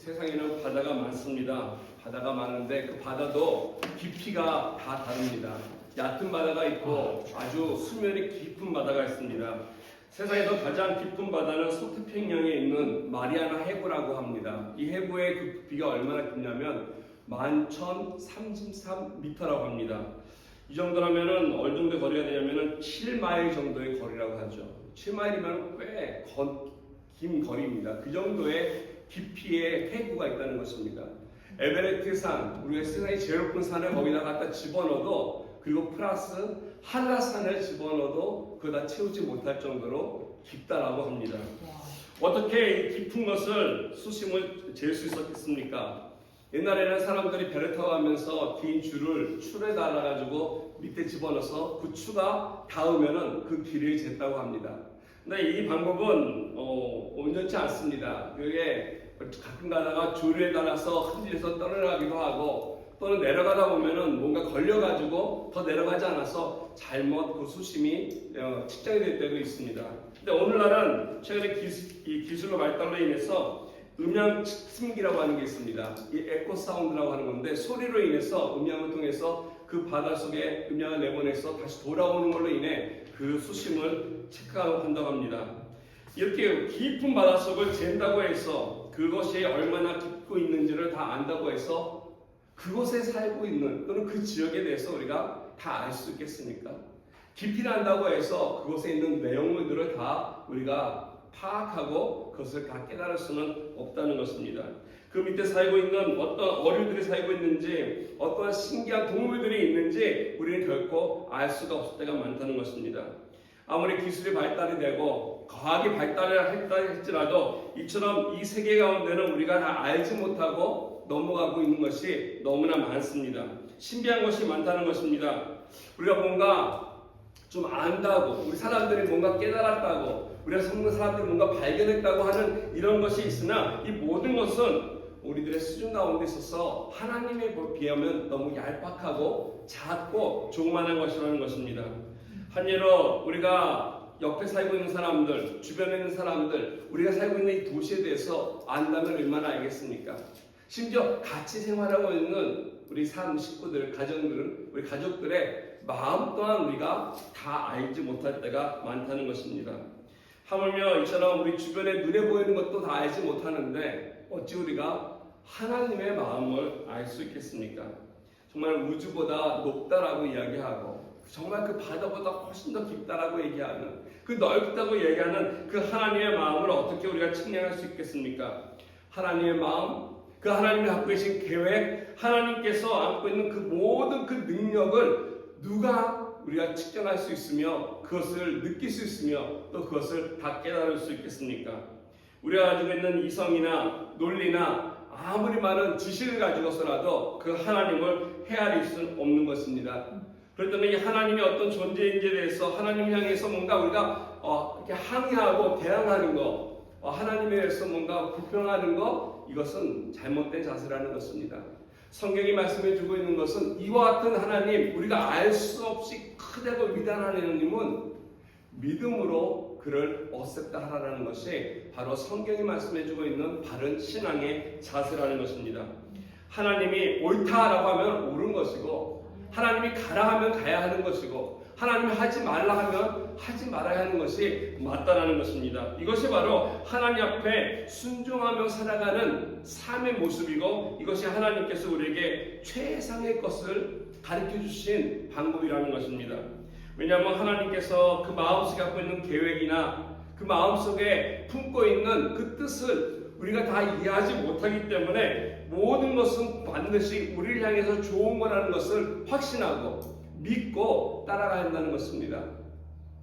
세상에는 바다가 많습니다. 바다가 많은데 그 바다도 깊이가 다 다릅니다. 얕은 바다가 있고 아주 수면이 깊은 바다가 있습니다. 세상에서 가장 깊은 바다는 서태평양에 있는 마리아나 해구라고 합니다. 이 해구의 그 깊이가 얼마나 깊냐면 11,033m라고 합니다. 이 정도라면은 어느 정도 거리가 되냐면은 7마일 정도의 거리라고 하죠. 7마일이면 꽤 긴 거리입니다. 그 정도의 깊이의 해구가 있다는 것입니다. 에베레스트산, 우리가 세상에 제일 높은 산을 거기다 갖다 집어넣어도, 그리고 플러스 한라산을 집어넣어도 그거 다 채우지 못할 정도로 깊다라고 합니다. 어떻게 이 깊은 것을 수심을 잴 수 있었겠습니까? 옛날에는 사람들이 배를 타고 가면서 긴 줄을 추에 달아가지고 밑에 집어넣어서 그 추가 닿으면은 그 길이를 쟀다고 합니다. 근데 이 방법은 온전치 않습니다. 그게 가끔 가다가 조류에 따라서 흔들려서 떨어가기도 하고, 또는 내려가다 보면은 뭔가 걸려가지고 더 내려가지 않아서 잘못 그 수심이 측정이 될 때도 있습니다. 근데 오늘날은 최근에 이 기술로 발달로 인해서 음향 측정기라고 하는 게 있습니다. 이 에코 사운드라고 하는 건데, 소리로 인해서 음향을 통해서 그 바다 속에 음향을 내보내서 다시 돌아오는 걸로 인해 그 수심을 체크한다고 합니다. 이렇게 깊은 바닷속을 잰다고 해서 그것이 얼마나 깊고 있는지를 다 안다고 해서 그곳에 살고 있는 또는 그 지역에 대해서 우리가 다 알 수 있겠습니까? 깊이를 안다고 해서 그곳에 있는 내용물들을 다 우리가 파악하고 그것을 다 깨달을 수는 없다는 것입니다. 그 밑에 살고 있는 어떤 어류들이 살고 있는지, 어떤 신기한 동물들이 있는지 우리는 결코 알 수가 없을 때가 많다는 것입니다. 아무리 기술이 발달이 되고 과학이 발달을 했다 할지라도 이처럼 이 세계 가운데는 우리가 다 알지 못하고 넘어가고 있는 것이 너무나 많습니다. 신비한 것이 많다는 것입니다. 우리가 뭔가 좀 안다고, 우리 사람들이 뭔가 깨달았다고, 우리가 성는 사람들이 뭔가 발견했다고 하는 이런 것이 있으나, 이 모든 것은 우리들의 수준 가운데 있어서 하나님에 비하면 너무 얄팍하고 작고 조그만한 것이라는 것입니다. 한 예로 우리가 옆에 살고 있는 사람들, 주변에 있는 사람들, 우리가 살고 있는 이 도시에 대해서 안다면 얼마나 알겠습니까? 심지어 같이 생활하고 있는 우리 식구들, 가정들은, 우리 가족들의 마음 또한 우리가 다 알지 못할 때가 많다는 것입니다. 하물며 이처럼 우리 주변에 눈에 보이는 것도 다 알지 못하는데 어찌 우리가 하나님의 마음을 알 수 있겠습니까? 정말 우주보다 높다라고 이야기하고, 정말 그 바다보다 훨씬 더 깊다라고 얘기하는, 그 넓다고 얘기하는 그 하나님의 마음을 어떻게 우리가 측량할 수 있겠습니까? 하나님의 마음, 그 하나님이 갖고 계신 계획, 하나님께서 안고 있는 그 모든 그 능력을 누가 우리가 측정할 수 있으며 그것을 느낄 수 있으며 또 그것을 다 깨달을 수 있겠습니까? 우리가 가지고 있는 이성이나 논리나 아무리 많은 지식을 가지고서라도 그 하나님을 헤아릴 수 없는 것입니다. 그렇다면 이 하나님이 어떤 존재인지에 대해서 하나님 향해서 뭔가 우리가 이렇게 항의하고 대항하는 거, 하나님에 대해서 뭔가 불평하는 거, 이것은 잘못된 자세라는 것입니다. 성경이 말씀해주고 있는 것은 이와 같은 하나님, 우리가 알 수 없이 크다고 위대한 하나님은 믿음으로 그를 어셉트하라는 것이 바로 성경이 말씀해주고 있는 바른 신앙의 자세라는 것입니다. 하나님이 옳다라고 하면 옳은 것이고, 하나님이 가라 하면 가야 하는 것이고, 하나님이 하지 말라 하면 하지 말아야 하는 것이 맞다라는 것입니다. 이것이 바로 하나님 앞에 순종하며 살아가는 삶의 모습이고, 이것이 하나님께서 우리에게 최상의 것을 가르쳐 주신 방법이라는 것입니다. 왜냐하면 하나님께서 그 마음속에 갖고 있는 계획이나 그 마음속에 품고 있는 그 뜻을 우리가 다 이해하지 못하기 때문에 모든 것은 반드시 우리를 향해서 좋은 거라는 것을 확신하고 믿고 따라가야 한다는 것입니다.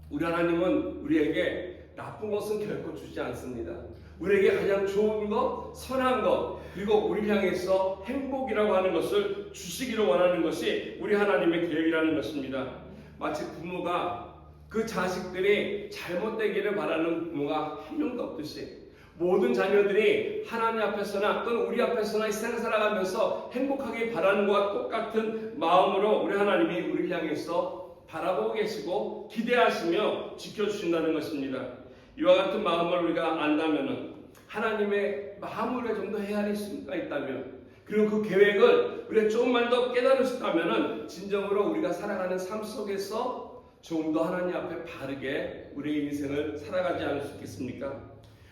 우리 하나님은 우리에게 나쁜 것은 결코 주지 않습니다. 우리에게 가장 좋은 것, 선한 것, 그리고 우리를 향해서 행복이라고 하는 것을 주시기를 원하는 것이 우리 하나님의 계획이라는 것입니다. 마치 부모가 그 자식들이 잘못되기를 바라는 부모가 한 명도 없듯이, 모든 자녀들이 하나님 앞에서나 또는 우리 앞에서나 이 세상 살아가면서 행복하게 바라는 것과 똑같은 마음으로 우리 하나님이 우리를 향해서 바라보고 계시고 기대하시며 지켜주신다는 것입니다. 이와 같은 마음을 우리가 안다면은, 하나님의 마음을 좀 더 헤아릴 수가 있다면, 그리고 그 계획을 우리가 조금만 더 깨달을 수 있다면 진정으로 우리가 살아가는 삶 속에서 조금 더 하나님 앞에 바르게 우리의 인생을 살아가지 않을 수 있겠습니까?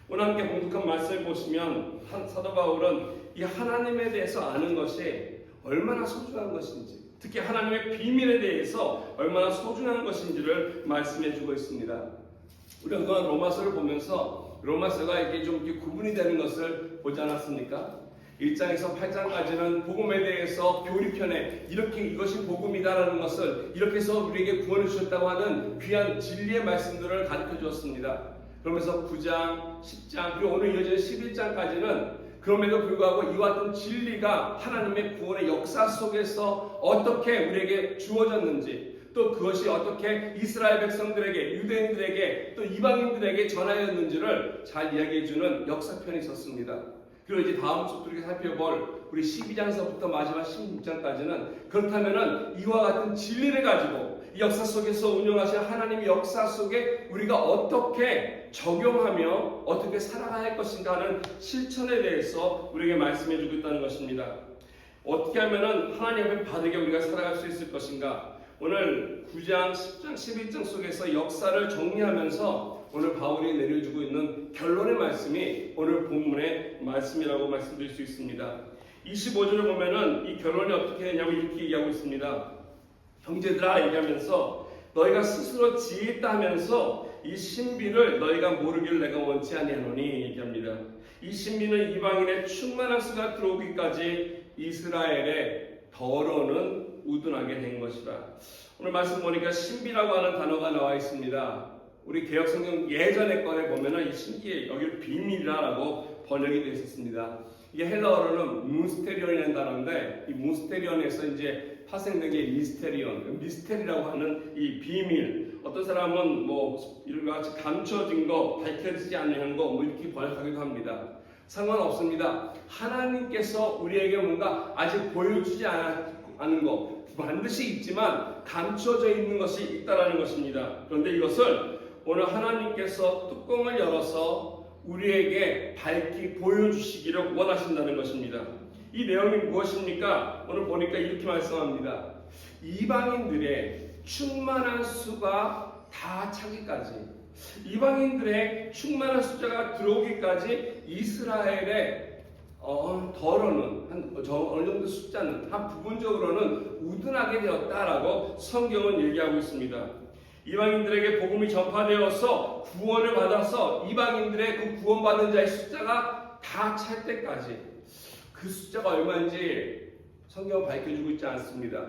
오늘 함께 공독한 말씀을 보시면 사도 바울은 이 하나님에 대해서 아는 것이 얼마나 소중한 것인지, 특히 하나님의 비밀에 대해서 얼마나 소중한 것인지를 말씀해 주고 있습니다. 우리가 그동안 로마서를 보면서 로마서가 이렇게 좀 이렇게 구분이 되는 것을 보지 않았습니까? 1장에서 8장까지는 복음에 대해서 교리편에 이렇게 이것이 복음이다라는 것을 이렇게 해서 우리에게 구원을 주셨다고 하는 귀한 진리의 말씀들을 가르쳐 주었습니다. 그러면서 9장, 10장, 그리고 오늘 이어지는 11장까지는 그럼에도 불구하고 이와 같은 진리가 하나님의 구원의 역사 속에서 어떻게 우리에게 주어졌는지, 또 그것이 어떻게 이스라엘 백성들에게, 유대인들에게, 또 이방인들에게 전하였는지를 잘 이야기해주는 역사편이 있었습니다. 그리고 이제 다음 주 우리가 살펴볼 우리 12장서부터 마지막 16장까지는 그렇다면은 이와 같은 진리를 가지고 이 역사 속에서 운영하신 하나님의 역사 속에 우리가 어떻게 적용하며 어떻게 살아가야 할 것인가 하는 실천에 대해서 우리에게 말씀해 주고 있다는 것입니다. 어떻게 하면은 하나님 앞에 바르게 우리가 살아갈 수 있을 것인가? 오늘 9장, 10장, 11장 속에서 역사를 정리하면서 오늘 바울이 내려주고 있는 결론의 말씀이 오늘 본문의 말씀이라고 말씀드릴 수 있습니다. 25절을 보면은 이 결론이 어떻게 되냐고 이렇게 얘기하고 있습니다. 형제들아 얘기하면서 너희가 스스로 지혜있다 하면서 이 신비를 너희가 모르기를 내가 원치 아니하노니 얘기합니다. 이 신비는 이방인의 충만한 수가 들어오기까지 이스라엘의 더러는 우둔하게 된 것이라. 오늘 말씀 보니까 신비라고 하는 단어가 나와 있습니다. 우리 개역성경 예전의 거에 보면은 이 신기에 여기를 비밀이라고 번역이 되어 있었습니다. 이게 헬라어로는 무스테리온이라는 단어인데 이 무스테리온에서 이제 파생된 게 미스테리라고 하는 이 비밀. 어떤 사람은 뭐 이와 같이 감춰진 거, 밝혀지지 않는 거 뭐 이렇게 번역하기도 합니다. 상관없습니다. 하나님께서 우리에게 뭔가 아직 보여주지 않은 거 반드시 있지만 감춰져 있는 것이 있다라는 것입니다. 그런데 이것을 오늘 하나님께서 뚜껑을 열어서 우리에게 밝히 보여주시기를 원하신다는 것입니다. 이 내용이 무엇입니까? 오늘 보니까 이렇게 말씀합니다. 이방인들의 충만한 수가 다 차기까지, 이방인들의 충만한 숫자가 들어오기까지 이스라엘의 더러는 어느 정도 숫자는 한 부분적으로는 우둔하게 되었다라고 성경은 얘기하고 있습니다. 이방인들에게 복음이 전파되어서 구원을 받아서 이방인들의 그 구원받은 자의 숫자가 다 찰 때까지, 그 숫자가 얼마인지 성경은 밝혀주고 있지 않습니다.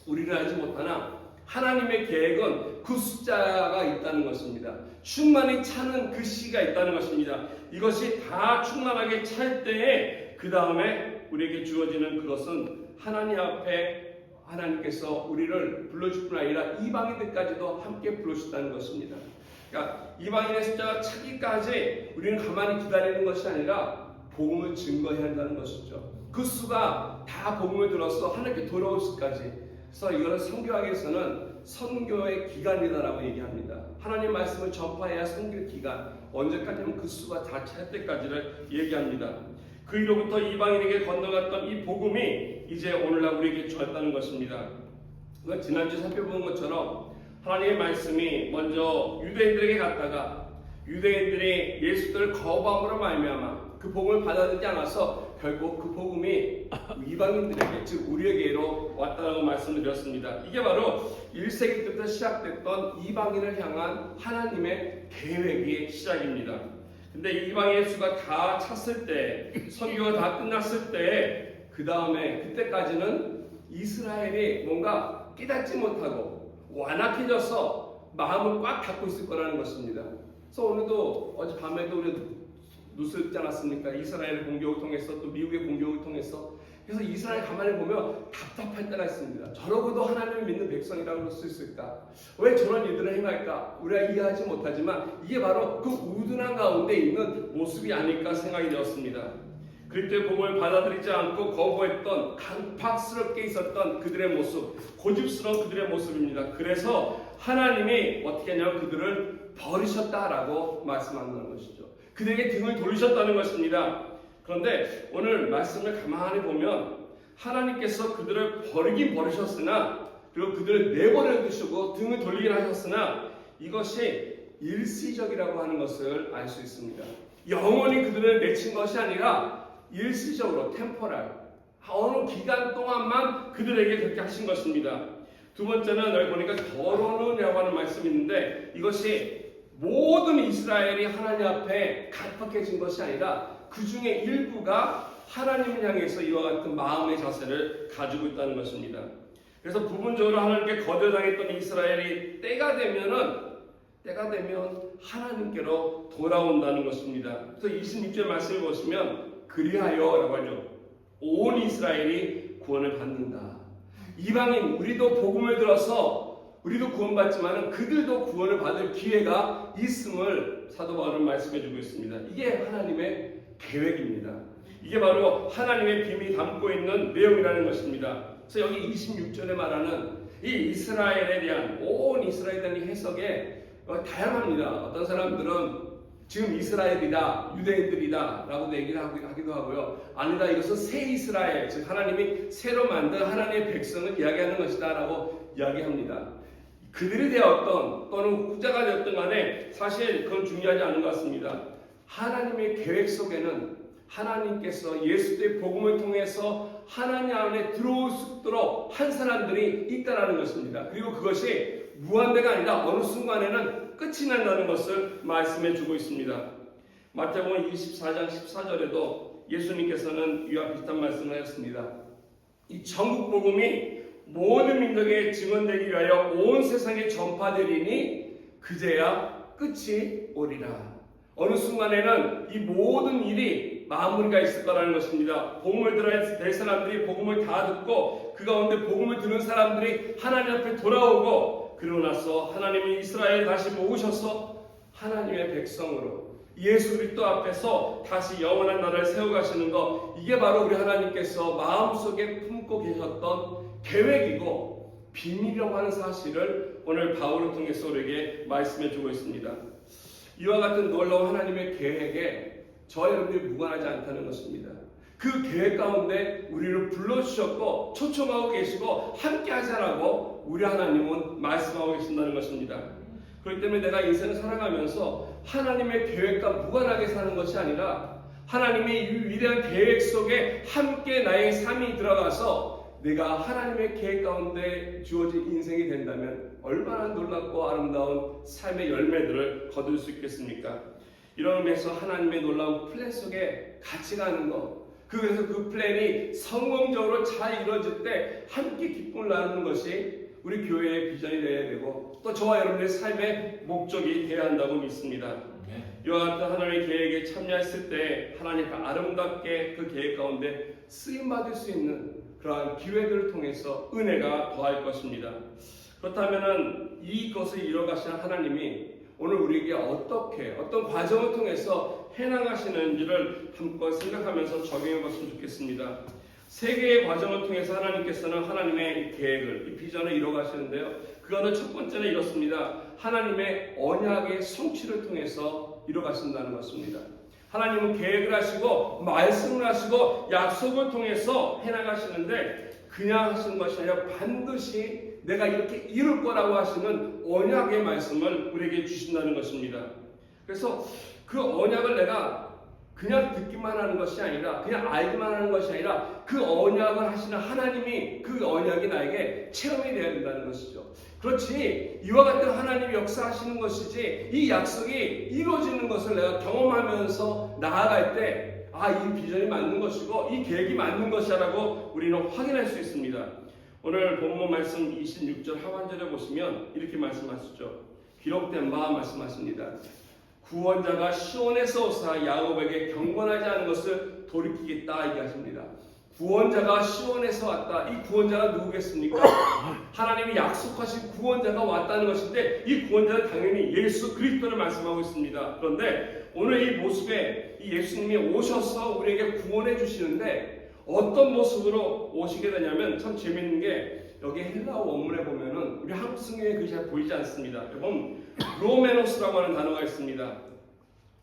우리는 알지 못하나 하나님의 계획은 그 숫자가 있다는 것입니다. 충만히 차는 그 시가 있다는 것입니다. 이것이 다 충만하게 찰 때에 그 다음에 우리에게 주어지는 그것은 하나님 앞에 하나님께서 우리를 불러줄 뿐 아니라 이방인들까지도 함께 불러주셨다는 것입니다. 그러니까 이방인의 숫자가 차기까지 우리는 가만히 기다리는 것이 아니라 복음을 증거해야 한다는 것이죠. 그 수가 다 복음을 들어서 하나님께 돌아올 수까지. 그래서 이거는 선교학에서는 선교의 기간이다라고 얘기합니다. 하나님 말씀을 전파해야 선교 기간. 언제까지면 그 수가 다 찰 때까지를 얘기합니다. 그 이로부터 이방인에게 건너갔던 이 복음이 이제 오늘날 우리에게 주었다는 것입니다. 지난주에 살펴본 것처럼 하나님의 말씀이 먼저 유대인들에게 갔다가 유대인들이 예수를 거부함으로 말미암아 그 복음을 받아들이지 않아서 결국 그 복음이 이방인들에게, 즉 우리에게로 왔다고 말씀을 드렸습니다. 이게 바로 1세기 때부터 시작됐던 이방인을 향한 하나님의 계획의 시작입니다. 근데 이방인의 수가 다 찼을 때, 선교가 다 끝났을 때, 그 다음에 그때까지는 이스라엘이 뭔가 깨닫지 못하고 완악해져서 마음을 꽉 닫고 있을 거라는 것입니다. 그래서 오늘도 어젯밤에도 우리 뉴스 있지 않았습니까? 이스라엘의 공격을 통해서 또 미국의 공격을 통해서. 그래서 이스라엘 가만히 보면 답답할 때가 있습니다. 저러고도 하나님을 믿는 백성이라고 할 수 있을까? 왜 저런 일들을 행할까? 우리가 이해하지 못하지만 이게 바로 그 우둔한 가운데 있는 모습이 아닐까 생각이 되었습니다. 그리스도의 복음을 받아들이지 않고 거부했던, 강팍스럽게 있었던 그들의 모습, 고집스러운 그들의 모습입니다. 그래서 하나님이 어떻게 하냐면 그들을 버리셨다라고 말씀하는 것이죠. 그들에게 등을 돌리셨다는 것입니다. 그런데 오늘 말씀을 가만히 보면 하나님께서 그들을 버리긴 버리셨으나 그리고 그들을 내버려 두시고 등을 돌리긴 하셨으나 이것이 일시적이라고 하는 것을 알 수 있습니다. 영원히 그들을 내친 것이 아니라 일시적으로 템포랄 어느 기간 동안만 그들에게 그렇게 하신 것입니다. 두 번째는 여기 보니까 더러는이라고 하는 말씀이 있는데 이것이 모든 이스라엘이 하나님 앞에 가득해진 것이 아니라 그 중에 일부가 하나님을 향해서 이와 같은 마음의 자세를 가지고 있다는 것입니다. 그래서 부분적으로 하나님께 거절당했던 이스라엘이 때가 되면 하나님께로 돌아온다는 것입니다. 그래서 26절 말씀을 보시면 그리하여라고 하죠. 온 이스라엘이 구원을 받는다. 이방인 우리도 복음을 들어서 우리도 구원받지만 그들도 구원을 받을 기회가 있음을 사도 바울은 말씀해주고 있습니다. 이게 하나님의 계획입니다. 이게 바로 하나님의 비밀이 담고 있는 내용이라는 것입니다. 그래서 여기 26절에 말하는 이 이스라엘에 대한 온 이스라엘에 대한 해석에 다양합니다. 어떤 사람들은 지금 이스라엘이다, 유대인들이다 라고도 얘기를 하기도 하고요. 아니다, 이것은 새 이스라엘, 즉 하나님이 새로 만든 하나님의 백성을 이야기하는 것이다 라고 이야기합니다. 그들이 되었던 또는 후자가 되었던 간에 사실 그건 중요하지 않은 것 같습니다. 하나님의 계획 속에는 하나님께서 예수의 복음을 통해서 하나님 안에 들어올 수 있도록 한 사람들이 있다라는 것입니다. 그리고 그것이 무한대가 아니라 어느 순간에는 끝이 난다는 것을 말씀해 주고 있습니다. 마태복음 24장 14절에도 예수님께서는 이와 비슷한 말씀을 하셨습니다. 이 천국 복음이 모든 민족에 증언되기 위하여 온 세상에 전파되리니 그제야 끝이 오리라. 어느 순간에는 이 모든 일이 마무리가 있을 거라는 것입니다. 복음을 들어야 될 사람들이 복음을 다 듣고 그 가운데 복음을 듣는 사람들이 하나님 앞에 돌아오고 그러고 나서 하나님이 이스라엘 다시 모으셔서 하나님의 백성으로 예수 그리스도 앞에서 다시 영원한 나라를 세워가시는 것, 이게 바로 우리 하나님께서 마음속에 품고 계셨던 계획이고 비밀이라고 하는 사실을 오늘 바울을 통해서 우리에게 말씀해 주고 있습니다. 이와 같은 놀라운 하나님의 계획에 저와 여러분들이 무관하지 않다는 것입니다. 그 계획 가운데 우리를 불러주셨고 초청하고 계시고 함께 하자라고 우리 하나님은 말씀하고 계신다는 것입니다. 그렇기 때문에 내가 인생을 살아가면서 하나님의 계획과 무관하게 사는 것이 아니라 하나님의 이 위대한 계획 속에 함께 나의 삶이 들어가서 내가 하나님의 계획 가운데 주어진 인생이 된다면 얼마나 놀랍고 아름다운 삶의 열매들을 거둘 수 있겠습니까? 이런 의미에서 하나님의 놀라운 플랜 속에 같이 가는 것, 그래서 그 플랜이 성공적으로 잘 이루어질 때 함께 기쁨을 나누는 것이 우리 교회의 비전이 되어야 되고 또 저와 여러분의 삶의 목적이 되어야 한다고 믿습니다. 이와 같은 하나님의 계획에 참여했을 때 하나님께 아름답게 그 계획 가운데 쓰임받을 수 있는 그러한 기회들을 통해서 은혜가 더할 것입니다. 그렇다면 이것을 이뤄가시는 하나님이 오늘 우리에게 어떤 과정을 통해서 해나가시는지를 한번 생각하면서 적용해 봤으면 좋겠습니다. 세 개의 과정을 통해서 하나님께서는 하나님의 계획을, 이 비전을 이뤄가시는데요. 그거는 첫 번째는 이렇습니다. 하나님의 언약의 성취를 통해서 이뤄가신다는 것입니다. 하나님은 계획을 하시고 말씀을 하시고 약속을 통해서 해나가시는데 그냥 하시는 것이 아니라 반드시 내가 이렇게 이룰 거라고 하시는 언약의 말씀을 우리에게 주신다는 것입니다. 그래서 그 언약을 내가 그냥 듣기만 하는 것이 아니라 그냥 알기만 하는 것이 아니라 그 언약을 하시는 하나님이 그 언약이 나에게 체험이 되어야 된다는 것이죠. 그렇지 이와 같은 하나님이 역사하시는 것이지 이 약속이 이루어지는 것을 내가 경험하면서 나아갈 때 이 비전이 맞는 것이고 이 계획이 맞는 것이라고 우리는 확인할 수 있습니다. 오늘 본문 말씀 26절 하반절에 보시면 이렇게 말씀하시죠. 기록된 바 말씀하십니다. 구원자가 시온에서 오사 야곱에게 경건하지 않은 것을 돌이키겠다 얘기하십니다. 구원자가 시온에서 왔다. 이 구원자가 누구겠습니까? 하나님이 약속하신 구원자가 왔다는 것인데 이 구원자는 당연히 예수 그리스도를 말씀하고 있습니다. 그런데 오늘 이 모습에 이 예수님이 오셔서 우리에게 구원해 주시는데 어떤 모습으로 오시게 되냐면 참 재밌는 게 여기 헬라어 원문에 보면은 우리 한국 성경에 그게 잘 보이지 않습니다. 여러분 로메노스라고 하는 단어가 있습니다.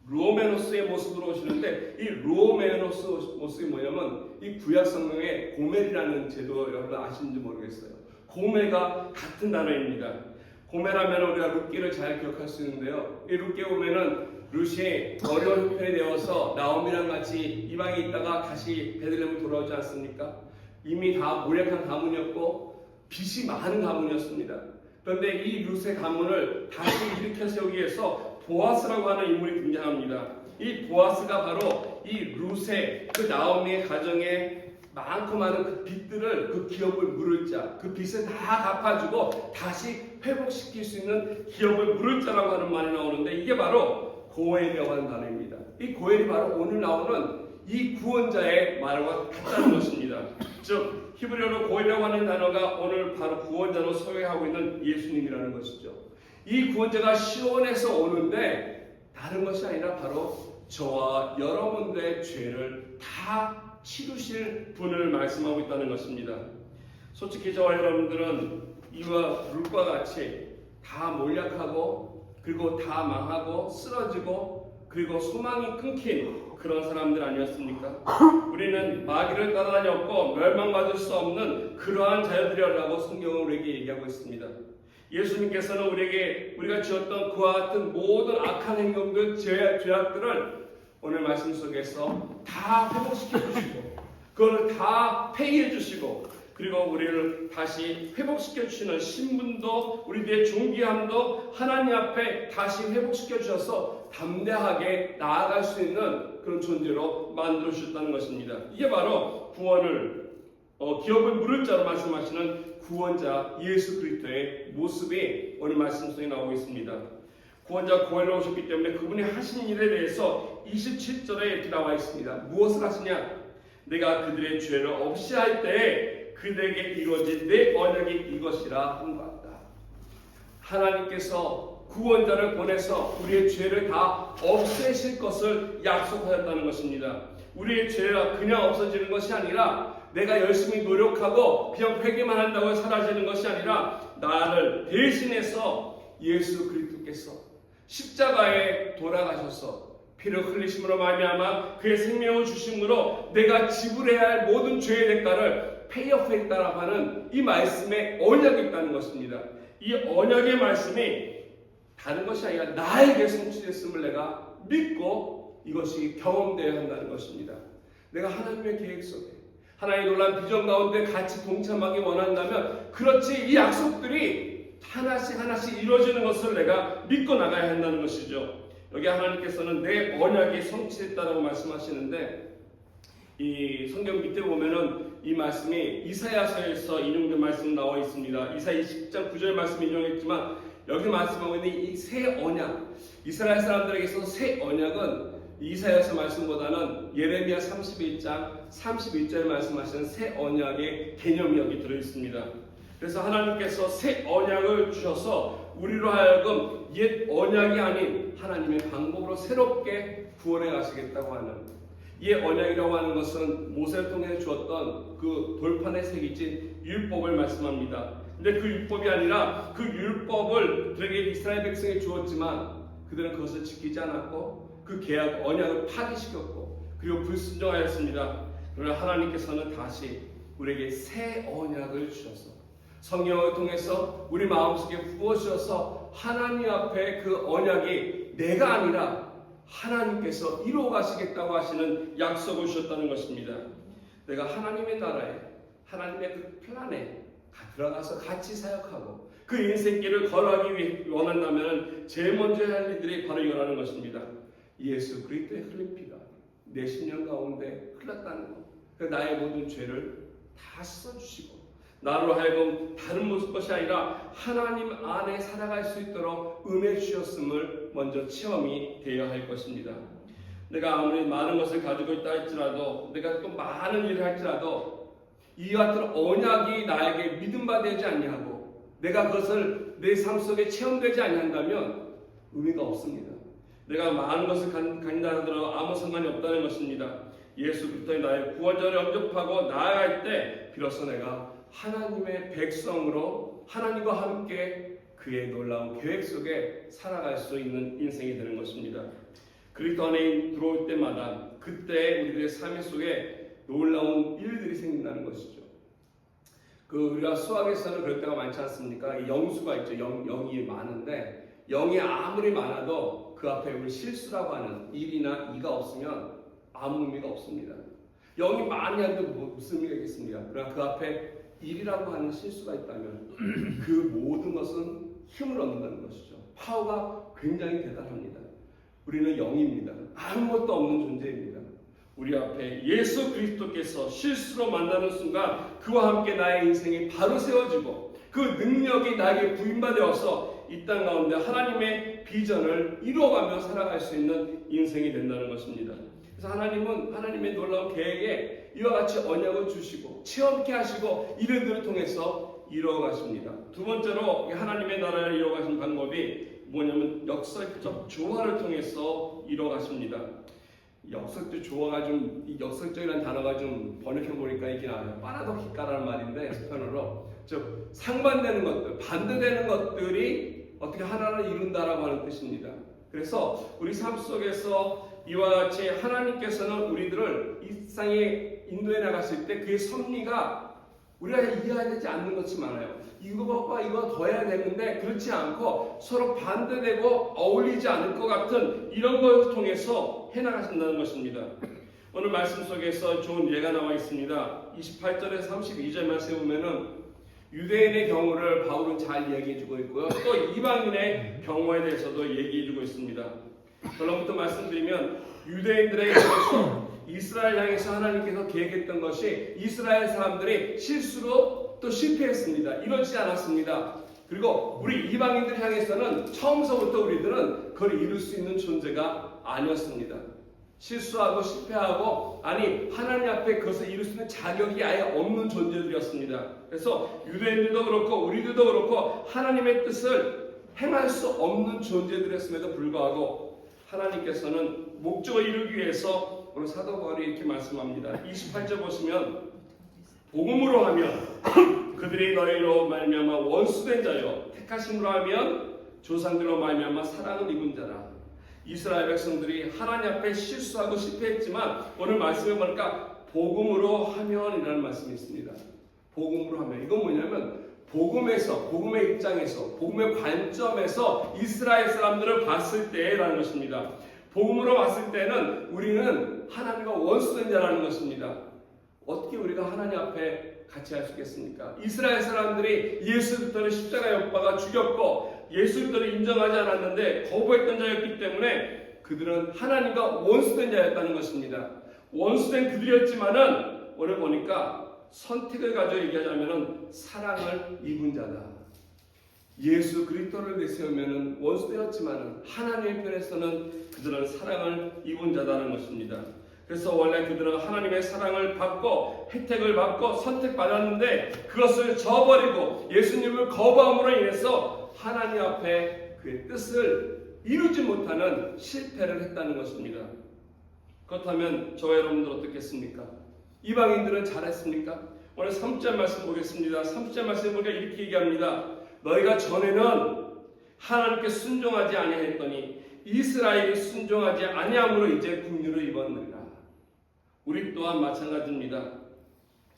로메노스의 모습으로 오시는데, 이 로메노스 모습이 뭐냐면 이 구약 성경에 고멜이라는 제도 여러분 아시는지 모르겠어요. 고멜과 같은 단어입니다. 고멜하면 우리가 룻기를 잘 기억할 수 있는데요. 이 룻기에 보면은 룻이 어려운 형편이 되어서 나오미랑 같이 이방에 있다가 다시 베들레헴으로 돌아오지 않습니까? 이미 다 모략한 가문이었고 빚이 많은 가문이었습니다. 그런데 이 룻의 가문을 다시 일으켜 세우기 위해서 보아스라고 하는 인물이 등장합니다. 이 보아스가 바로 이 룻의 그 나오미의 가정에 많고 많은 그 빚들을, 그 기업을 물을 자, 그 빚을 다 갚아주고 다시 회복시킬 수 있는 기업을 물을 자라고 하는 말이 나오는데, 이게 바로 고엘이라고 하는 단어입니다. 이 고엘이 바로 오늘 나오는 이 구원자의 말과 같다는 것입니다. 즉 히브리어로 고엘이라고 하는 단어가 오늘 바로 구원자로 소개하고 있는 예수님이라는 것이죠. 이 구원자가 시온에서 오는데 다른 것이 아니라 바로 저와 여러분들의 죄를 다 치루실 분을 말씀하고 있다는 것입니다. 솔직히 저와 여러분들은 이와 룻과 같이 다 몰약하고 그리고 다 망하고 쓰러지고 그리고 소망이 끊긴 그런 사람들 아니었습니까? 우리는 마귀를 따라다녔고 멸망받을 수 없는 그러한 자녀들이라고 성경은 우리에게 얘기하고 있습니다. 예수님께서는 우리가 지었던 그와 같은 모든 악한 행동들, 죄악들을 오늘 말씀 속에서 다 회복시켜 주시고 그걸 다 폐기해 주시고 그리고 우리를 다시 회복시켜 주시는 신분도 우리들의 존귀함도 하나님 앞에 다시 회복시켜 주셔서 담대하게 나아갈 수 있는 그런 존재로 만들어 주셨다는 것입니다. 이게 바로 구원을 기업을 물을 자로 말씀하시는 구원자 예수 그리스도의 모습이 오늘 말씀 속에 나오고 있습니다. 구원자 고엘로 오셨기 때문에 그분이 하신 일에 대해서 27절에 이렇게 나와 있습니다. 무엇을 하시냐? 내가 그들의 죄를 없이 할 때에 그들에게 이루어진 내 언약이 이것이라 한 것 같다. 하나님께서 구원자를 보내서 우리의 죄를 다 없애실 것을 약속하셨다는 것입니다. 우리의 죄가 그냥 없어지는 것이 아니라 내가 열심히 노력하고 그냥 회개만 한다고 사라지는 것이 아니라 나를 대신해서 예수 그리스도께서 십자가에 돌아가셔서 피를 흘리심으로 말미암아 그의 생명을 주심으로 내가 지불해야 할 모든 죄의 대가를 페이업했다라고 하는 이 말씀에 언약이 있다는 것입니다. 이 언약의 말씀이 다른 것이 아니라 나에게 성취됐음을 내가 믿고 이것이 경험되어야 한다는 것입니다. 내가 하나님의 계획 속에 하나님의 놀라운 비전 가운데 같이 동참하기 원한다면 그렇지 이 약속들이 하나씩 이루어지는 것을 내가 믿고 나가야 한다는 것이죠. 여기 하나님께서는 내 언약이 성취됐다고 말씀하시는데 이 성경 밑에 보면은 이 말씀이 이사야서에서 인용된 말씀 나와 있습니다. 이사야 20장 9절 말씀 인용했지만 여기 말씀하고 있는 이 새 언약, 이스라엘 사람들에게 있어서 새 언약은 이사야서 말씀보다는 예레미야 31장 31절에 말씀하시는 새 언약의 개념이 여기 들어있습니다. 그래서 하나님께서 새 언약을 주셔서 우리로 하여금 옛 언약이 아닌 하나님의 방법으로 새롭게 구원해 가시겠다고 하는 이 언약이라고 하는 것은 모세를 통해 주었던 그 돌판에 새겨진 율법을 말씀합니다. 근데 그 율법이 아니라 그 율법을 그들에게 이스라엘 백성에 주었지만 그들은 그것을 지키지 않았고 그 계약 언약을 파기시켰고 그리고 불순종하였습니다. 그러나 하나님께서는 다시 우리에게 새 언약을 주셔서 성령을 통해서 우리 마음속에 부어주셔서 하나님 앞에 그 언약이 내가 아니라 하나님께서 이루어 가시겠다고 하시는 약속을 주셨다는 것입니다. 내가 하나님의 나라에 하나님의 그 플랜에 들어가서 같이 사역하고 그 인생길을 걸어가기 위해 원한다면 제일 먼저 할 일들이 바로 이거라는 것입니다. 예수 그리스도의 흘린 피가 내 심령 가운데 흘렀다는 것. 그 나의 모든 죄를 다 씻어주시고 나로 하여금 다른 모습 것이 아니라 하나님 안에 살아갈 수 있도록 은혜 주셨음을 먼저 체험이 되어야 할 것입니다. 내가 아무리 많은 것을 가지고 있다 할지라도 내가 또 많은 일을 할지라도 이와 같은 언약이 나에게 믿음받지 아니하고 내가 그것을 내 삶 속에 체험되지 아니한다면 의미가 없습니다. 내가 많은 것을 가진다 하더라도 아무 상관이 없다는 것입니다. 예수 그리스도의 나의 구원자를 영접하고 나아갈 때 비로소 내가 하나님의 백성으로 하나님과 함께 그의 놀라운 계획 속에 살아갈 수 있는 인생이 되는 것입니다. 그리스도 안에 들어올 때마다 그때 우리들의 삶 속에 놀라운 일들이 생긴다는 것이죠. 우리가 수학에서는 그럴 때가 많지 않습니까? 이 영수가 있죠. 영이 많은데 영이 아무리 많아도 그 앞에 우리 실수라고 하는 1이나 2가 없으면 아무 의미가 없습니다. 영이 많이 한도 무슨 의미가 있겠습니까? 그러나 그 앞에 1이라고 하는 실수가 있다면 그 모든 것은 힘을 얻는다는 것이죠. 파워가 굉장히 대단합니다. 우리는 영입니다. 아무것도 없는 존재입니다. 우리 앞에 예수 그리스도께서 실수로 만나는 순간 그와 함께 나의 인생이 바로 세워지고 그 능력이 나에게 부임받아서 이 땅 가운데 하나님의 비전을 이루어가며 살아갈 수 있는 인생이 된다는 것입니다. 그래서 하나님은 하나님의 놀라운 계획에 이와 같이 언약을 주시고 체험케 하시고 이들을 통해서 이루어가십니다. 두 번째로 하나님의 나라를 이루어가신 방법이 뭐냐면 역설적 조화를 통해서 이루어가십니다. 역설적 조화가 이 역설적이라는 단어가 좀 번역해 보니까 이게 나와요. 파라독시카라는 말인데 스페인어로 즉 상반되는 것들, 반대되는 것들이 어떻게 하나를 이룬다라고 하는 뜻입니다. 그래서 우리 삶 속에서 이와 같이 하나님께서는 우리들을 이 세상에 인도해 나갔을 때 그의 섭리가 우리가 이해하지 않는 것이 많아요. 이거와 이거 더 해야 되는데 그렇지 않고 서로 반대되고 어울리지 않을 것 같은 이런 것을 통해서 해나가신다는 것입니다. 오늘 말씀 속에서 좋은 예가 나와 있습니다. 28절에서 32절 말씀에 보면은 유대인의 경우를 바울은 잘 얘기해주고 있고요. 또 이방인의 경우에 대해서도 얘기해주고 있습니다. 결론부터 말씀드리면 유대인들의 경우에서 이스라엘 향해서 하나님께서 계획했던 것이 이스라엘 사람들이 실수로 또 실패했습니다. 이렇지 않았습니다. 그리고 우리 이방인들 향해서는 처음서부터 우리들은 그걸 이룰 수 있는 존재가 아니었습니다. 실수하고 실패하고 하나님 앞에 그것을 이룰 수 있는 자격이 아예 없는 존재들이었습니다. 그래서 유대인들도 그렇고 우리들도 그렇고 하나님의 뜻을 행할 수 없는 존재들이었음에도 불구하고 하나님께서는 목적을 이루기 위해서 오늘 사도 바울이 이렇게 말씀합니다. 28절 보시면 복음으로 하면 그들이 너희로 말미암아 원수된 자요 택하심으로 하면 조상들로 말미암아 사랑을 입은 자라. 이스라엘 백성들이 하나님 앞에 실수하고 실패했지만 오늘 말씀에 보니까 복음으로 하면이라는 말씀이 있습니다. 복음으로 하면 이건 뭐냐면 복음의 입장에서 복음의 관점에서 이스라엘 사람들을 봤을 때라는 것입니다. 복음으로 봤을 때는 우리는 하나님과 원수된 자라는 것입니다. 어떻게 우리가 하나님 앞에 같이 할 수 있겠습니까? 이스라엘 사람들이 예수 그리스도를 십자가에 못 박아 죽였고 예수 그리스도를 인정하지 않았는데 거부했던 자였기 때문에 그들은 하나님과 원수된 자였다는 것입니다. 원수된 그들이었지만은 오늘 보니까 선택을 가지고 얘기하자면은 사랑을 입은 자다. 예수 그리스도를 내세우면은 원수되었지만은 하나님의 편에서는 그들은 사랑을 입은 자다는 것입니다. 그래서 원래 그들은 하나님의 사랑을 받고 혜택을 받고 선택받았는데 그것을 저버리고 예수님을 거부함으로 인해서 하나님 앞에 그의 뜻을 이루지 못하는 실패를 했다는 것입니다. 그렇다면 저와 여러분들 어떻겠습니까? 이방인들은 잘했습니까? 오늘 3절 말씀 보겠습니다. 3절 말씀 보니까 이렇게 얘기합니다. 너희가 전에는 하나님께 순종하지 아니했더니 이스라엘이 순종하지 아니함으로 이제 긍휼을 입었느니라. 우리 또한 마찬가지입니다.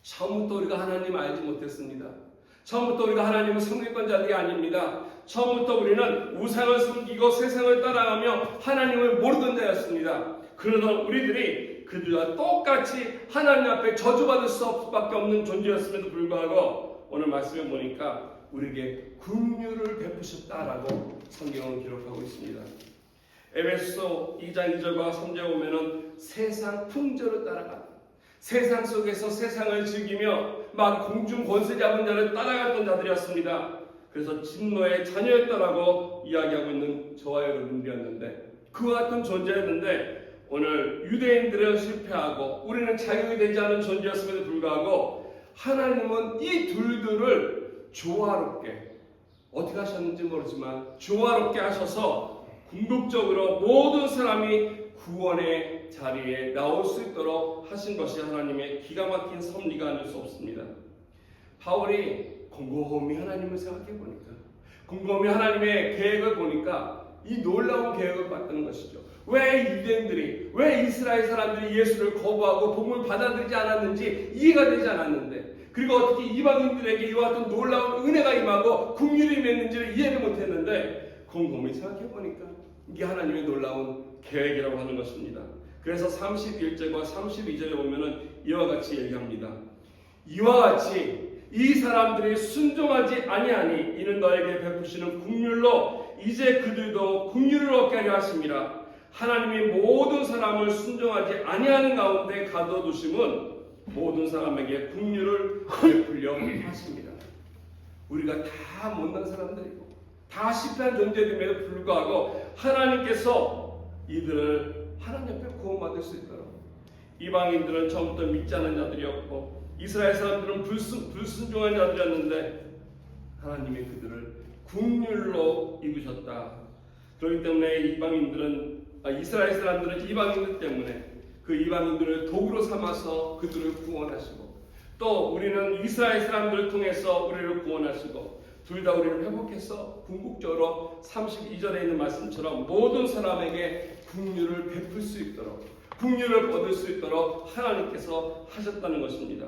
처음부터 우리가 하나님 알지 못했습니다. 처음부터 우리가 하나님을 섬겼던 자들이 아닙니다. 처음부터 우리는 우상을 섬기고 세상을 따라가며 하나님을 모르던 자였습니다. 그러던 우리들이 그들과 똑같이 하나님 앞에 저주받을 수밖에 없는 존재였음에도 불구하고 오늘 말씀에 보니까 우리에게 긍휼을 베푸셨다라고 성경은 기록하고 있습니다. 에베소 2장 2절과 3절에 보면은 세상 풍조를 따라가 세상 속에서 세상을 즐기며 막 공중 권세 잡은 자를 따라갔던 자들이었습니다. 그래서 진노의 자녀였다라고 이야기하고 있는 저와 여러분들이었는데 그와 같은 존재였는데 오늘 유대인들은 실패하고 우리는 자격이 되지 않은 존재였음에도 불구하고 하나님은 이 둘들을 조화롭게 어떻게 하셨는지 모르지만 조화롭게 하셔서 궁극적으로 모든 사람이 구원의 자리에 나올 수 있도록 하신 것이 하나님의 기가 막힌 섭리가 아닐 수 없습니다. 바울이 곰곰이 하나님을 생각해 보니까 곰곰이 하나님의 계획을 보니까 이 놀라운 계획을 봤다는 것이죠. 왜 유대인들이, 왜 이스라엘 사람들이 예수를 거부하고 복음을 받아들이지 않았는지 이해가 되지 않았는데, 그리고 어떻게 이방인들에게 이와 같은 놀라운 은혜가 임하고 국률이 맺는지를 이해를 못했는데, 곰곰이 생각해보니까 이게 하나님의 놀라운 계획이라고 하는 것입니다. 그래서 31절과 32절에 보면은 이와 같이 얘기합니다. 이와 같이 이 사람들이 순종하지 아니하니 이는 너에게 베푸시는 국률로 이제 그들도 국률을 얻게 하려 하심이라. 하나님이 모든 사람을 순종하지 아니하는 가운데 가둬두심은 모든 사람에게 국률을 베풀려 하십니다. 우리가 다 못난 사람들이고 다 실패한 존재됨에도 불구하고 하나님께서 이들을 하나님 앞에 구원받을 수 있도록, 이방인들은 처음부터 믿지 않은 자들이었고 이스라엘 사람들은 불순종한 자들이었는데 하나님이 그들을 국률로 이끄셨다. 그렇기 때문에 이스라엘 사람들은 이방인들 때문에 그 이방인들을 도구로 삼아서 그들을 구원하시고, 또 우리는 이스라엘 사람들을 통해서 우리를 구원하시고, 둘 다 우리를 회복해서 궁극적으로 32절에 있는 말씀처럼 모든 사람에게 국률을 베풀 수 있도록, 국률을 얻을 수 있도록 하나님께서 하셨다는 것입니다.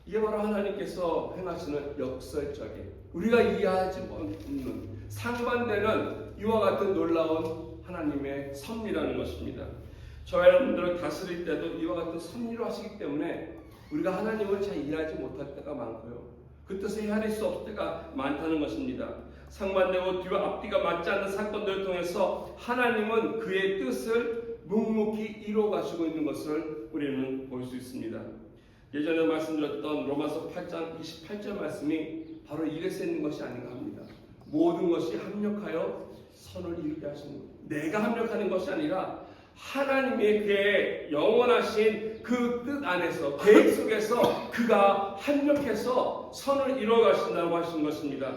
이게 바로 하나님께서 행하시는 역설적인, 우리가 이해하지 못하는 상반되는 이와 같은 놀라운 하나님의 섭리라는 것입니다. 저와 여러분들을 다스릴 때도 이와 같은 섭리로 하시기 때문에 우리가 하나님을 잘 이해하지 못할 때가 많고요, 그 뜻을 헤아릴 수 없을 때가 많다는 것입니다. 상반되고 뒤와 앞뒤가 맞지 않는 사건들을 통해서 하나님은 그의 뜻을 묵묵히 이루어가시고 있는 것을 우리는 볼 수 있습니다. 예전에 말씀드렸던 로마서 8장 28절 말씀이 바로 이게 쓰는 것이 아닌가 합니다. 모든 것이 합력하여 선을 이루게 하시는 것. 내가 합력하는 것이 아니라 하나님의 그의 영원하신 그 뜻 안에서, 계획 속에서 그가 합력해서 선을 이루어가신다고 하신 것입니다.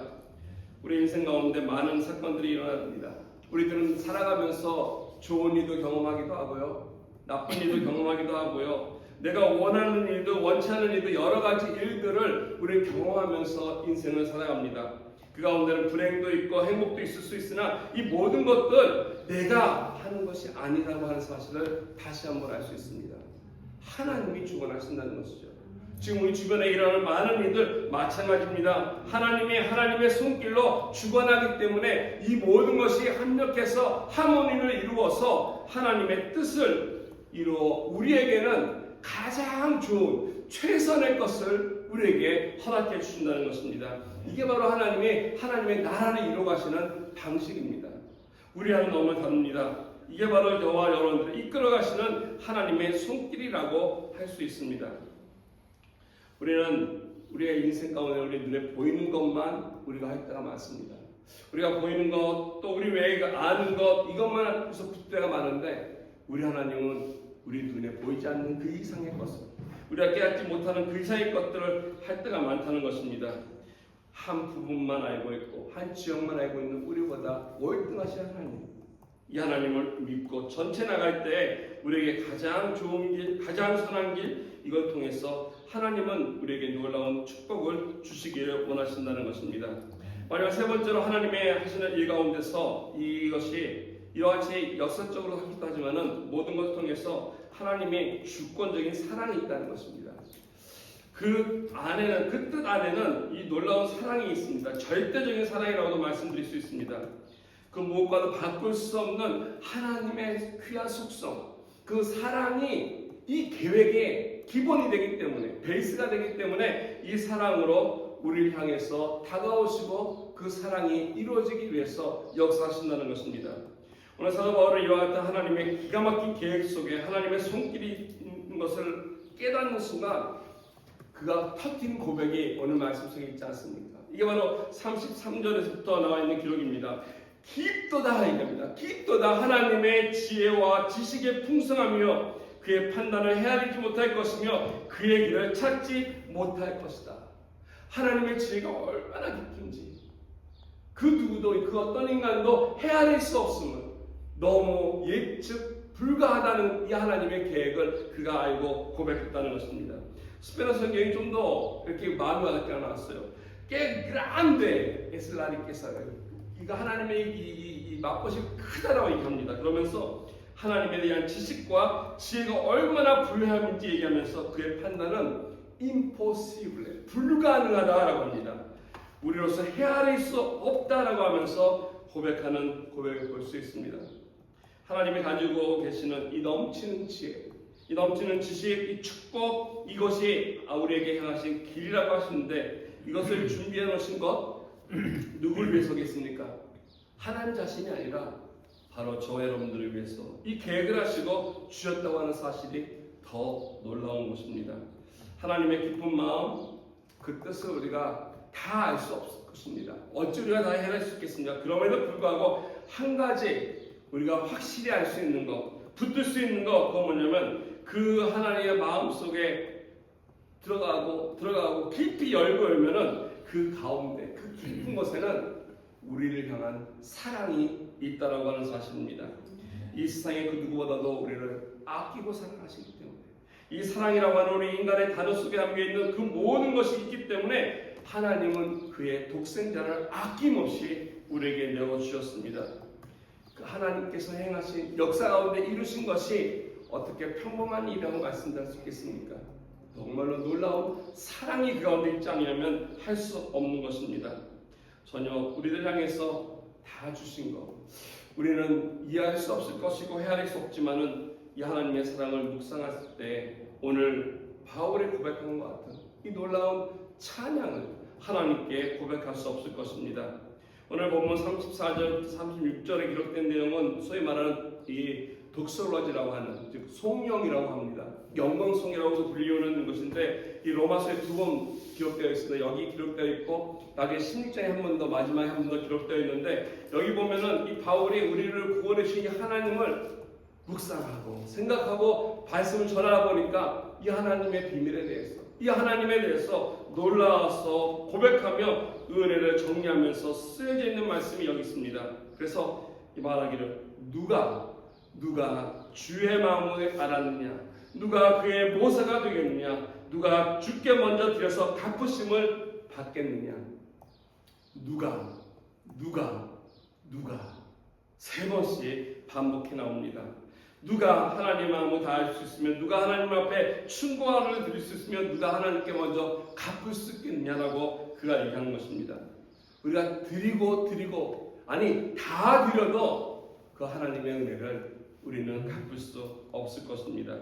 우리 인생 가운데 많은 사건들이 일어납니다. 우리들은 살아가면서 좋은 일도 경험하기도 하고요, 나쁜 일도 경험하기도 하고요, 내가 원하는 일도 원치 않는 일도 여러 가지 일들을 우리 경험하면서 인생을 살아갑니다. 그 가운데는 불행도 있고 행복도 있을 수 있으나 이 모든 것들 내가 하는 것이 아니라고 하는 사실을 다시 한번 알 수 있습니다. 하나님이 주관하신다는 것이죠. 지금 우리 주변에 일어나는 많은 일들 마찬가지입니다. 하나님의 손길로 주관하기 때문에 이 모든 것이 합력해서 하모니를 이루어서 하나님의 뜻을 이루어 우리에게는 가장 좋은 최선의 것을 우리에게 허락해 주신다는 것입니다. 이게 바로 하나님의 나라를 이루어가시는 방식입니다. 우리와는 너무 다릅니다. 이게 바로 저와 여러분들을 이끌어가시는 하나님의 손길이라고 할 수 있습니다. 우리는 우리의 인생 가운데 우리 눈에 보이는 것만 우리가 할 때가 많습니다. 우리가 보이는 것, 또 우리 외가 아는 것, 이것만 해서 붙을 때가 많은데, 우리 하나님은 우리 눈에 보이지 않는 그 이상의 것을, 우리가 깨닫지 못하는 그 이상의 것들을 할 때가 많다는 것입니다. 한 부분만 알고 있고 한 지역만 알고 있는 우리보다 월등하신 하나님, 이 하나님을 믿고 전체 나갈 때 우리에게 가장 좋은 길, 가장 선한 길, 이걸 통해서 하나님은 우리에게 놀라운 축복을 주시기를 원하신다는 것입니다. 마지막 세 번째로 하나님의 하시는 일 가운데서 이것이 이와 같이 역설적으로 하기도 하지만은 모든 것을 통해서 하나님의 주권적인 사랑이 있다는 것입니다. 그 안에는, 그 뜻 안에는 이 놀라운 사랑이 있습니다. 절대적인 사랑이라고도 말씀드릴 수 있습니다. 그 무엇과도 바꿀 수 없는 하나님의 귀한 속성, 그 사랑이 이 계획의 기본이 되기 때문에, 베이스가 되기 때문에 이 사랑으로 우리를 향해서 다가오시고 그 사랑이 이루어지기 위해서 역사하신다는 것입니다. 오늘 사도 바울은 이와 같은 하나님의 기가 막힌 계획 속에 하나님의 손길이 있는 것을 깨닫는 순간 그가 터뜨린 고백이 오늘 말씀 속에 있지 않습니까? 이게 바로 33절에서부터 나와 있는 기록입니다. 깊도다 이겁니다. 깊도다 하나님의 지혜와 지식의 풍성하며 그의 판단을 헤아리지 못할 것이며 그의 길을 찾지 못할 것이다. 하나님의 지혜가 얼마나 깊은지 그 누구도, 그 어떤 인간도 헤아릴 수 없음을, 너무 예측 불가하다는 이 하나님의 계획을 그가 알고 고백했다는 것입니다. 스페너 성경이 좀 더 이렇게 마음이 와닿게 나왔어요. 꽤 grande es la riqueza. 이거 하나님의 이 맛보시 크다라고 얘기합니다. 그러면서 하나님에 대한 지식과 지혜가 얼마나 불행함인지 얘기하면서 그의 판단은 impossible, 불가능하다라고 합니다. 우리로서 헤아릴 수 없다라고 하면서 고백하는 고백을 볼 수 있습니다. 하나님이 가지고 계시는 이 넘치는 지혜, 이 넘치는 지식, 이 축복, 이것이 우리에게 향하신 길이라고 하시는데 이것을 준비해 놓으신 것 누구를 위해서겠습니까? 하나님 자신이 아니라 바로 저와 여러분들을 위해서 이 계획을 하시고 주셨다고 하는 사실이 더 놀라운 것입니다. 하나님의 깊은 마음, 그 뜻을 우리가 다 알 수 없을 것입니다. 어찌 우리가 다 해낼 수 있겠습니까? 그럼에도 불구하고 한 가지 우리가 확실히 알 수 있는 것, 붙들 수 있는 것, 그건 뭐냐면 그 하나님의 마음 속에 들어가고 깊이 열면은 그 가운데 그 깊은 곳에는 우리를 향한 사랑이 있다라고 하는 사실입니다. 이 세상에 그 누구보다도 우리를 아끼고 사랑하시기 때문에 이 사랑이라고 하는 우리 인간의 단어 속에 담겨 있는 그 모든 것이 있기 때문에 하나님은 그의 독생자를 아낌없이 우리에게 내어주셨습니다. 그 하나님께서 행하신 역사 가운데 이루신 것이 어떻게 평범한 일이라고 말씀드릴 수 있겠습니까? 정말로 놀라운 사랑이 그 가운데 있지 않으면 할 수 없는 것입니다. 전혀 우리들 향해서 다 주신 것, 우리는 이해할 수 없을 것이고 헤아릴 수 없지만은 이 하나님의 사랑을 묵상했을 때 오늘 바울이 고백한 것 같은 이 놀라운 찬양을 하나님께 고백할 수 없을 것입니다. 오늘 본문 34절, 36절에 기록된 내용은 소위 말하는 이 독설러지라고 하는, 즉 송영이라고 합니다. 영광송이라고도 불리우는 것인데 이 로마서에 두 번 기록되어 있습니다. 여기 기록되어 있고 나중에 16장에 한 번 더, 마지막에 한 번 더 기록되어 있는데 여기 보면은 이 바울이 우리를 구원해 주신 하나님을 묵상하고 생각하고 말씀을 전하다 보니까 이 하나님의 비밀에 대해서, 이 하나님에 대해서 놀라워서 고백하며 은혜를 정리하면서 쓰여져 있는 말씀이 여기 있습니다. 그래서 이 말하기를 누가 주의 마음을 알았느냐, 누가 그의 모사가 되겠느냐, 누가 주께 먼저 드려서 갚으심을 받겠느냐. 누가 세 번씩 반복해 나옵니다. 누가 하나님 마음을 다할 수 있으면, 누가 하나님 앞에 충고를 드릴 수 있으면 누가 하나님께 먼저 갚을 수 있겠냐라고 그가 얘기하는 것입니다. 우리가 드리고 아니 다 드려도 그 하나님의 은혜를 우리는 갚을 수 없을 것입니다.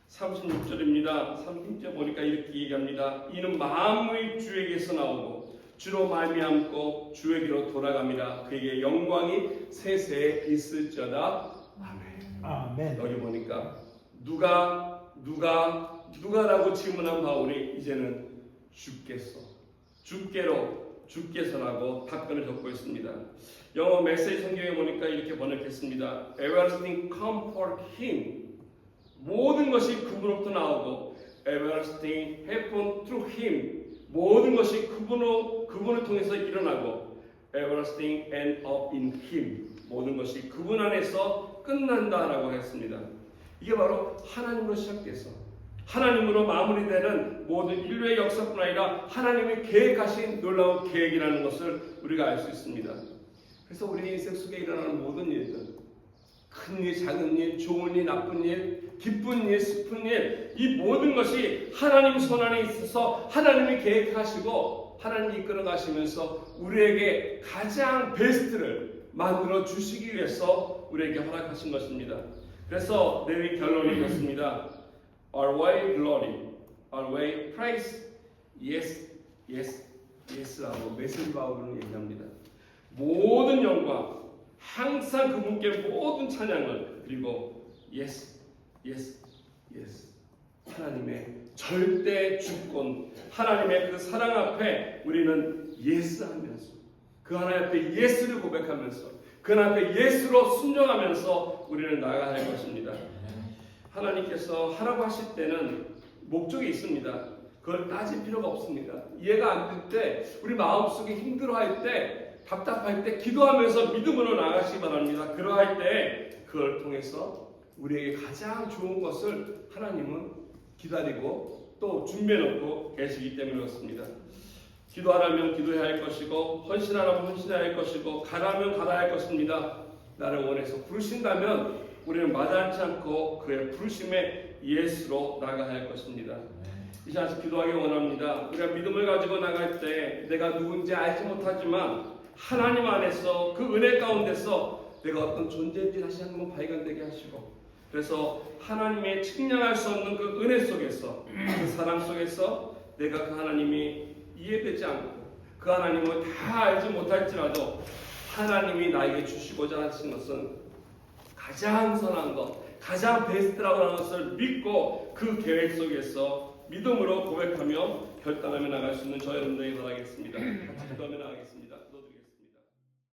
36절입니다. 36절 보니까 이렇게 얘기합니다. 이는 마음의 주에게서 나오고 주로 말미암고 주에게로 돌아갑니다. 그에게 영광이 세세에 있을지어다. 아멘. 여기 보니까 누가라고 질문한 바울이 이제는 주께서라고 답변을 적고 있습니다. 영어 메시지 성경에 보니까 이렇게 번역했습니다. Everything come for him. 모든 것이 그분으로부터 나오고 Everything happen through him. 모든 것이 그분을 통해서 일어나고 Everything end up in him. 모든 것이 그분 안에서 끝난다라고 했습니다. 이게 바로 하나님으로 시작돼서 하나님으로 마무리되는 모든 인류의 역사뿐 아니라 하나님이 계획하신 놀라운 계획이라는 것을 우리가 알 수 있습니다. 그래서 우리 인생 속에 일어나는 모든 일들, 큰 일, 작은 일, 좋은 일, 나쁜 일, 기쁜 일, 슬픈 일, 이 모든 것이 하나님 손 안에 있어서 하나님이 계획하시고 하나님이 이끌어 가시면서 우리에게 가장 베스트를 만들어 주시기 위해서 우리에게 허락하신 것입니다. 그래서 내일 결론이 이렇습니다. Our way glory, our way praise, yes, yes, yes라고 메시지 바울은 얘기합니다. 모든 영광, 항상 그분께 모든 찬양을, 그리고 yes, yes, yes, 하나님의 절대 주권, 하나님의 그 사랑 앞에 우리는 yes 하면서 그 하나님 앞에 예스를 고백하면서 그 하나님 앞에 예스로 순종하면서 우리는 나아가야 할 것입니다. 하나님께서 하라고 하실 때는 목적이 있습니다. 그걸 따질 필요가 없습니다. 이해가 안 될 때, 우리 마음속에 힘들어할 때, 답답할 때 기도하면서 믿음으로 나아가시기 바랍니다. 그러할 때 그걸 통해서 우리에게 가장 좋은 것을 하나님은 기다리고 또 준비해놓고 계시기 때문에 그렇습니다. 기도하라면 기도해야 할 것이고 헌신하라면 헌신해야 할 것이고 가라면 가야 할 것입니다. 나를 원해서 부르신다면 우리는 마다하지 않고 그의 부르심의 예수로 나가야 할 것입니다. 이 시간 기도하기 원합니다. 우리가 믿음을 가지고 나갈 때 내가 누군지 알지 못하지만 하나님 안에서 그 은혜 가운데서 내가 어떤 존재인지 다시 한번 발견되게 하시고, 그래서 하나님의 측량할 수 없는 그 은혜 속에서, 그 사랑 속에서 내가 그 하나님이 이해되지 않고 그 하나님을 다 알지 못할지라도 하나님이 나에게 주시고자 하시는 것은 가장 선한 것, 가장 베스트라고 하는 것을 믿고 그 계획 속에서 믿음으로 고백하며 결단하며 나갈 수 있는 저 여러분들에게 바라겠습니다. 같이 기도하며 나가겠습니다.